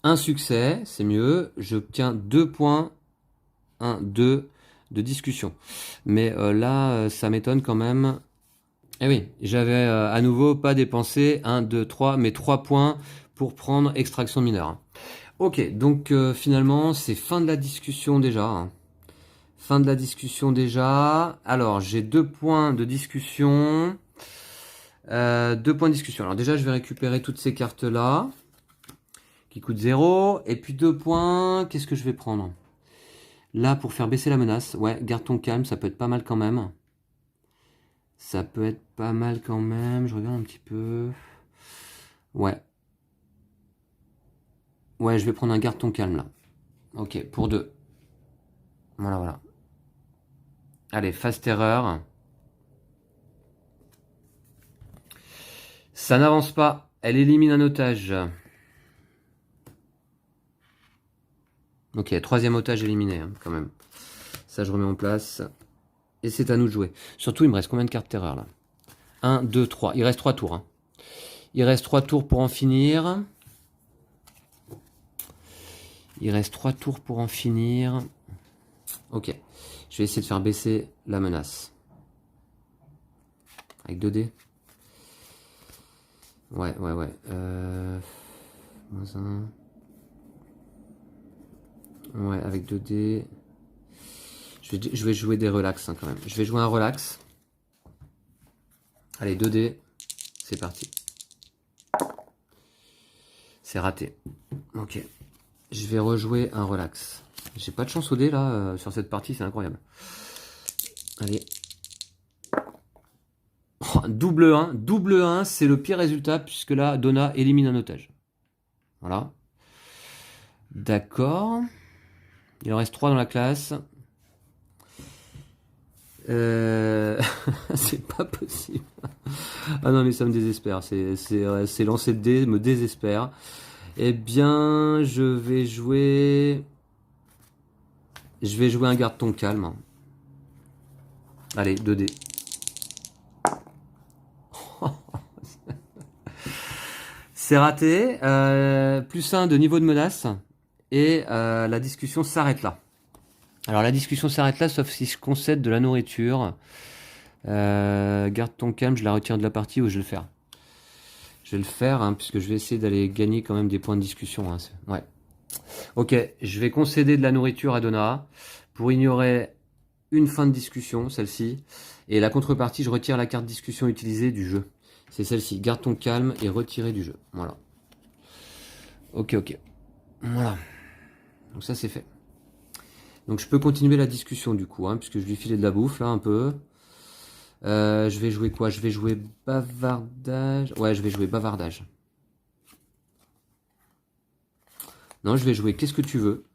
Un succès, c'est mieux. J'obtiens 2 points. 1, 2 de discussion. Mais là, ça m'étonne quand même. Eh oui, j'avais à nouveau pas dépensé 1, 2, 3, mais 3 points pour prendre extraction mineure. Ok, donc finalement, c'est fin de la discussion déjà. Fin de la discussion déjà. Alors, j'ai 2 points de discussion. 2 points de discussion. Alors déjà, je vais récupérer toutes ces cartes-là, qui coûtent 0. Et puis 2 points, qu'est-ce que je vais prendre? Là, pour faire baisser la menace. Ouais, garde ton calme, ça peut être pas mal quand même. Ça peut être pas mal quand même. Je regarde un petit peu. Ouais. Ouais, je vais prendre un garde ton calme là. Ok, pour 2. Voilà. Allez, phase terreur. Ça n'avance pas. Elle élimine un otage. Ok, 3e otage éliminé quand même. Ça, je remets en place. Et c'est à nous de jouer. Surtout, il me reste combien de cartes terreur là? 1, 2, 3. Il reste 3 tours. Il reste 3 tours pour en finir. Il reste 3 tours pour en finir. Ok. Je vais essayer de faire baisser la menace. Avec 2 dés. Ouais. Moins 1. Ouais, avec 2 dés. Je vais jouer des relax quand même. Je vais jouer un relax. Allez, 2 dés. C'est parti. C'est raté. Ok. Je vais rejouer un relax. J'ai pas de chance au dé là sur cette partie, c'est incroyable. Allez. Oh, double 1. Double 1, c'est le pire résultat puisque là, Donna élimine un otage. Voilà. D'accord. Il en reste 3 dans la classe. C'est pas possible. Ah non mais ça me désespère. C'est lancer de dés me désespère. Eh bien, je vais jouer un garde ton calme. Allez, 2 dés. C'est raté. Plus 1 de niveau de menace. Et la discussion s'arrête là. Alors la discussion s'arrête là, sauf si je concède de la nourriture. Garde ton calme, je la retire de la partie ou je vais le faire. Je vais le faire, hein, puisque je vais essayer d'aller gagner quand même des points de discussion. Hein. Ouais. Ok, je vais concéder de la nourriture à Donna pour ignorer une fin de discussion, celle-ci. Et la contrepartie, je retire la carte discussion utilisée du jeu. C'est celle-ci. Garde ton calme et retirer du jeu. Voilà. Ok. Voilà. Donc ça, c'est fait. Donc je peux continuer la discussion du coup, hein, puisque je lui filais de la bouffe là un peu. Je vais jouer quoi? Je vais jouer bavardage. Ouais, je vais jouer bavardage. Non, je vais jouer qu'est-ce que tu veux.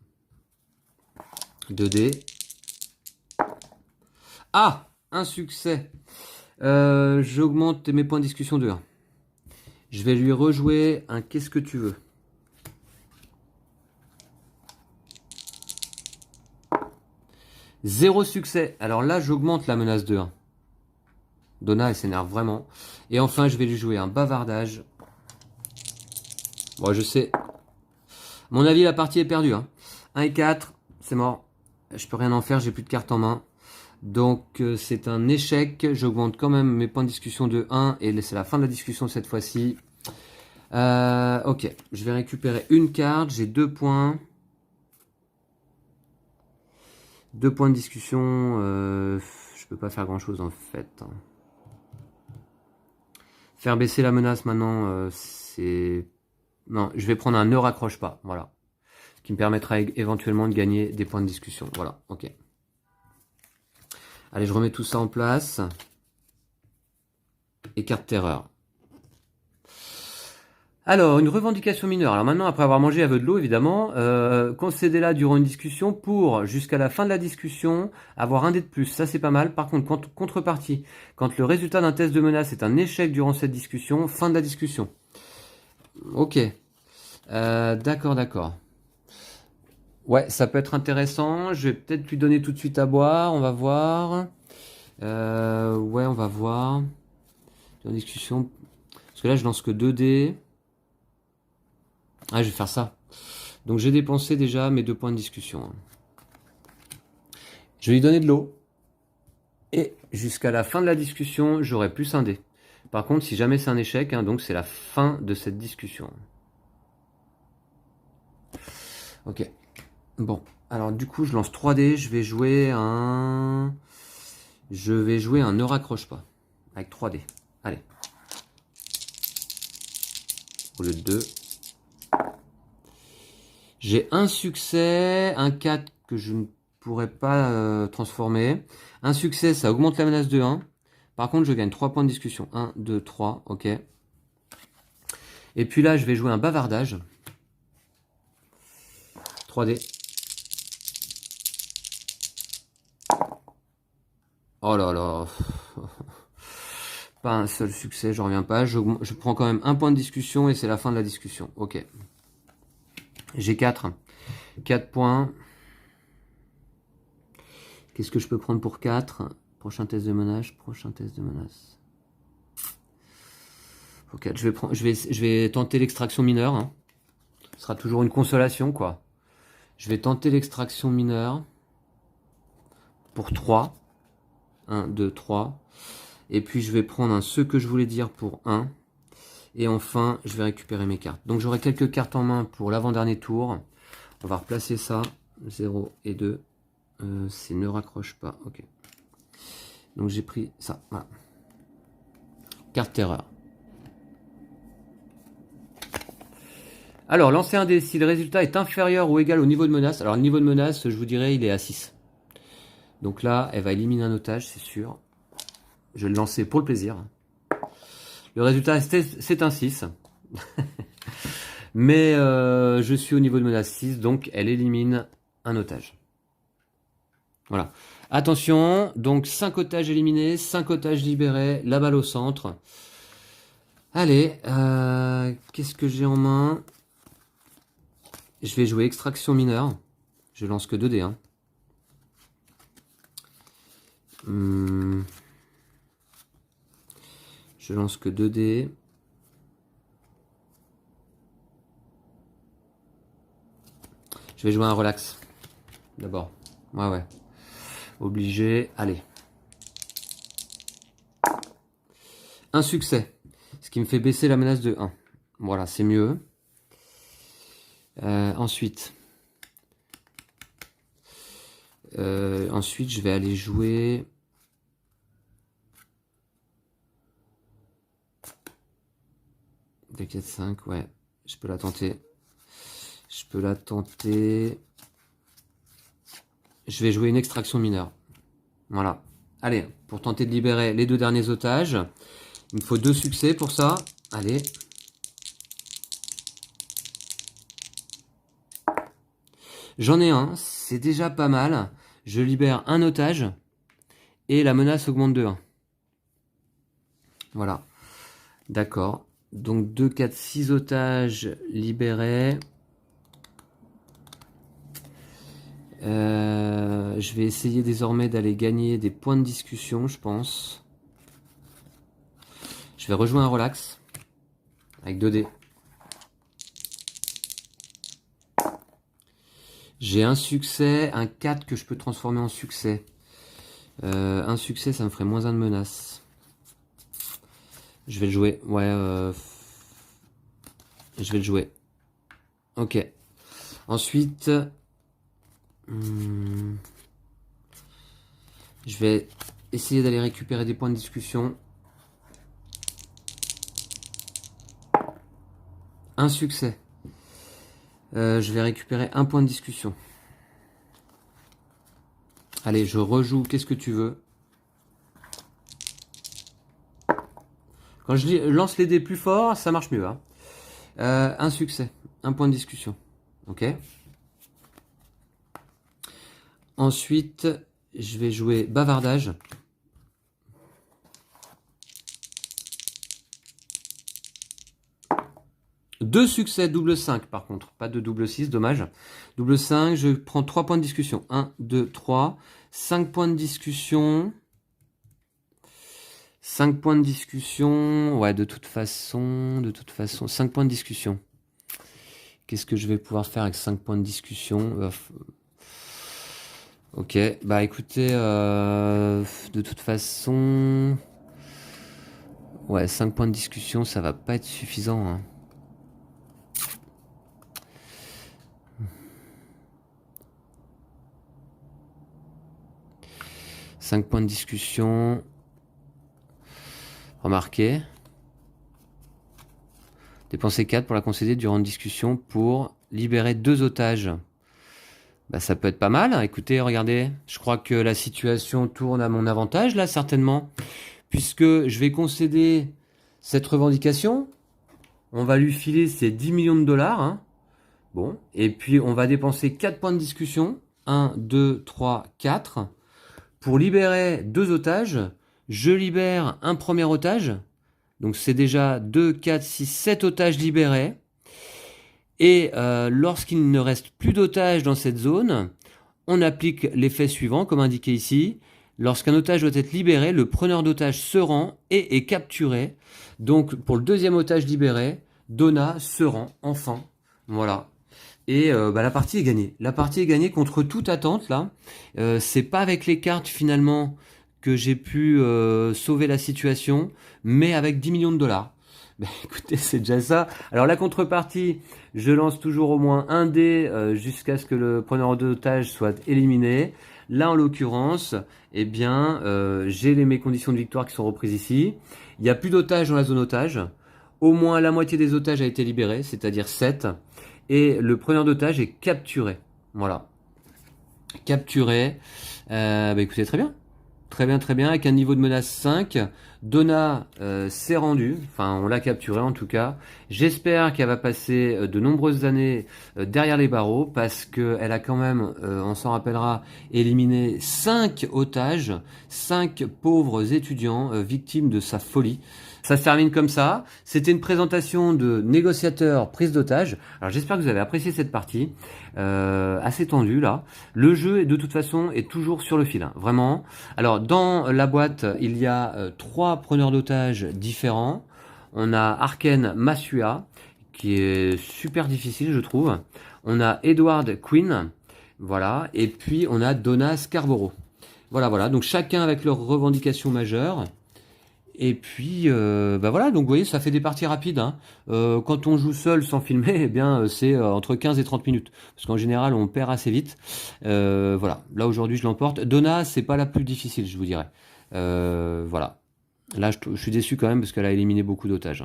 2 dés. Ah! Un succès. J'augmente mes points de discussion de 1. Je vais lui rejouer un qu'est-ce que tu veux. Zéro succès. Alors là, j'augmente la menace de 1. Donna, elle s'énerve vraiment. Et enfin, je vais lui jouer un bavardage. Bon, je sais. À mon avis, la partie est perdue. Hein. 1 et 4, c'est mort. Je peux rien en faire, j'ai plus de cartes en main. Donc, c'est un échec. J'augmente quand même mes points de discussion de 1. Et c'est la fin de la discussion cette fois-ci. Ok, je vais récupérer une carte. J'ai 2 points. 2 points de discussion. Je peux pas faire grand-chose en fait. Faire baisser la menace maintenant, c'est... Non, je vais prendre un ne raccroche pas, voilà. Ce qui me permettra éventuellement de gagner des points de discussion. Voilà, ok. Allez, je remets tout ça en place. Et carte terreur. Alors, une revendication mineure. Alors maintenant, après avoir mangé aveu de l'eau, évidemment, concédez-la durant une discussion pour, jusqu'à la fin de la discussion, avoir un dé de plus. Ça, c'est pas mal. Par contre, contrepartie, quand le résultat d'un test de menace est un échec durant cette discussion, fin de la discussion. Ok. D'accord. Ouais, ça peut être intéressant. Je vais peut-être lui donner tout de suite à boire. On va voir. Ouais, on va voir. En discussion. Parce que là, je lance que 2 dés. Ah, je vais faire ça. Donc, j'ai dépensé déjà mes 2 points de discussion. Je vais lui donner de l'eau. Et jusqu'à la fin de la discussion, j'aurai plus un dé. Par contre, si jamais c'est un échec, hein, donc c'est la fin de cette discussion. Ok. Bon, alors du coup, je lance 3 dés. Je vais jouer un ne raccroche pas. Avec 3 dés. Allez. Au lieu de 2. J'ai un succès, un 4 que je ne pourrais pas transformer. Un succès, ça augmente la menace de 1. Par contre, je gagne 3 points de discussion. 1, 2, 3, ok. Et puis là, je vais jouer un bavardage. 3 dés. Oh là là. Pas un seul succès, je reviens pas. Je prends quand même un point de discussion et c'est la fin de la discussion. Ok. J'ai 4. 4 points. Qu'est-ce que je peux prendre pour 4? Prochain test de menace. Ok, je vais tenter l'extraction mineure. Hein. Ce sera toujours une consolation, quoi. Je vais tenter l'extraction mineure. pour 3. 1, 2, 3. Et puis je vais prendre un ce que je voulais dire pour 1. Et enfin, je vais récupérer mes cartes. Donc j'aurai quelques cartes en main pour l'avant-dernier tour. On va replacer ça. 0 et 2. C'est ne raccroche pas. Ok. Donc j'ai pris ça. Voilà. Carte terreur. Alors, lancer un dé, si le résultat est inférieur ou égal au niveau de menace. Alors, le niveau de menace, je vous dirais, il est à 6. Donc là, elle va éliminer un otage, c'est sûr. Je vais le lancer pour le plaisir. Le résultat, c'est un 6. Mais je suis au niveau de menace 6, donc elle élimine un otage. Voilà. Attention, donc 5 otages éliminés, 5 otages libérés, la balle au centre. Allez, qu'est-ce que j'ai en main? Je vais jouer extraction mineure. Je lance que 2 dés. Hein. Je lance que 2 dés. Je vais jouer un relax. D'abord. Ouais. Obligé. Allez. Un succès. Ce qui me fait baisser la menace de 1. Voilà, c'est mieux. Ensuite, je vais aller jouer... D4, 5, ouais. Je peux la tenter. Je vais jouer une extraction mineure. Voilà. Allez, pour tenter de libérer les 2 derniers otages. Il me faut 2 succès pour ça. Allez. J'en ai un, c'est déjà pas mal. Je libère un otage et la menace augmente de 1. Voilà. D'accord. Donc 2, 4, 6 otages libérés. Je vais essayer désormais d'aller gagner des points de discussion, je pense. Je vais rejouer un relax avec 2 dés. J'ai un succès, un 4 que je peux transformer en succès. Un succès, ça me ferait moins 1 de menace. Je vais le jouer. Ouais, je vais le jouer. Ok. Ensuite, je vais essayer d'aller récupérer des points de discussion. Un succès. Je vais récupérer un point de discussion. Allez, je rejoue. Qu'est-ce que tu veux? Quand je lance les dés plus forts, ça marche mieux. Hein. Un succès. Un point de discussion. Ok. Ensuite, je vais jouer bavardage. Deux succès, double 5 par contre, pas de double 6, dommage. Double 5, je prends 3 points de discussion. 1, 2, 3. 5 points de discussion. 5 points de discussion. Ouais, de toute façon, 5 points de discussion. Qu'est-ce que je vais pouvoir faire avec 5 points de discussion? Ok, bah écoutez, de toute façon... Ouais, 5 points de discussion, ça va pas être suffisant. Hein. Cinq points de discussion. Remarquez. Dépenser 4 pour la concéder durant une discussion pour libérer 2 otages. Bah, ça peut être pas mal. Écoutez, regardez. Je crois que la situation tourne à mon avantage, là, certainement. Puisque je vais concéder cette revendication. On va lui filer ses 10 millions de dollars. Hein. Bon. Et puis, on va dépenser 4 points de discussion. 1, 2, 3, 4. Pour libérer 2 otages. Je libère un premier otage. Donc, c'est déjà 2, 4, 6, 7 otages libérés. Et lorsqu'il ne reste plus d'otages dans cette zone, on applique l'effet suivant, comme indiqué ici. Lorsqu'un otage doit être libéré, le preneur d'otage se rend et est capturé. Donc, pour le deuxième otage libéré, Donna se rend enfin. Voilà. Et la partie est gagnée. La partie est gagnée contre toute attente là. C'est pas avec les cartes finalement que j'ai pu sauver la situation, mais avec 10 millions de dollars. Ben, écoutez, c'est déjà ça. Alors la contrepartie, je lance toujours au moins un dé jusqu'à ce que le preneur d'otage soit éliminé. Là, en l'occurrence, eh bien, j'ai mes conditions de victoire qui sont reprises ici. Il n'y a plus d'otages dans la zone otage. Au moins la moitié des otages a été libérée, c'est-à-dire 7. Et le preneur d'otage est capturé. Voilà. Capturé. Écoutez, très bien. Très bien, très bien. Avec un niveau de menace 5. Donna s'est rendue. Enfin, on l'a capturé en tout cas. J'espère qu'elle va passer de nombreuses années derrière les barreaux parce qu'elle a quand même, on s'en rappellera, éliminé 5 otages, 5 pauvres étudiants victimes de sa folie. Ça se termine comme ça. C'était une présentation de négociateur prise d'otage. Alors j'espère que vous avez apprécié cette partie. Assez tendue là. Le jeu de toute façon est toujours sur le fil, hein, vraiment. Alors dans la boîte, il y a 3 preneurs d'otages différents. On a Arken Masua, qui est super difficile je trouve. On a Edward Quinn, voilà. Et puis on a Donna Scarborough. Voilà. Donc chacun avec leurs revendications majeures. Et puis, voilà, donc vous voyez, ça fait des parties rapides, hein. Quand on joue seul sans filmer, eh bien, c'est entre 15 et 30 minutes. Parce qu'en général, on perd assez vite. Voilà, là aujourd'hui, je l'emporte. Donna, c'est pas la plus difficile, je vous dirais. Voilà. Là, je suis déçu quand même parce qu'elle a éliminé beaucoup d'otages.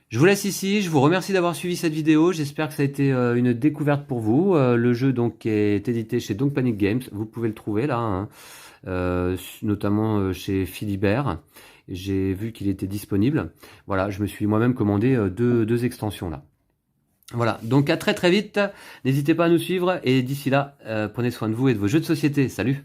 Je vous laisse ici, je vous remercie d'avoir suivi cette vidéo, j'espère que ça a été une découverte pour vous. Le jeu donc est édité chez Don't Panic Games, vous pouvez le trouver là, hein. Notamment chez Philibert. J'ai vu qu'il était disponible. Voilà, je me suis moi-même commandé deux extensions là. Voilà, donc à très très vite. N'hésitez pas à nous suivre et d'ici là, prenez soin de vous et de vos jeux de société. Salut!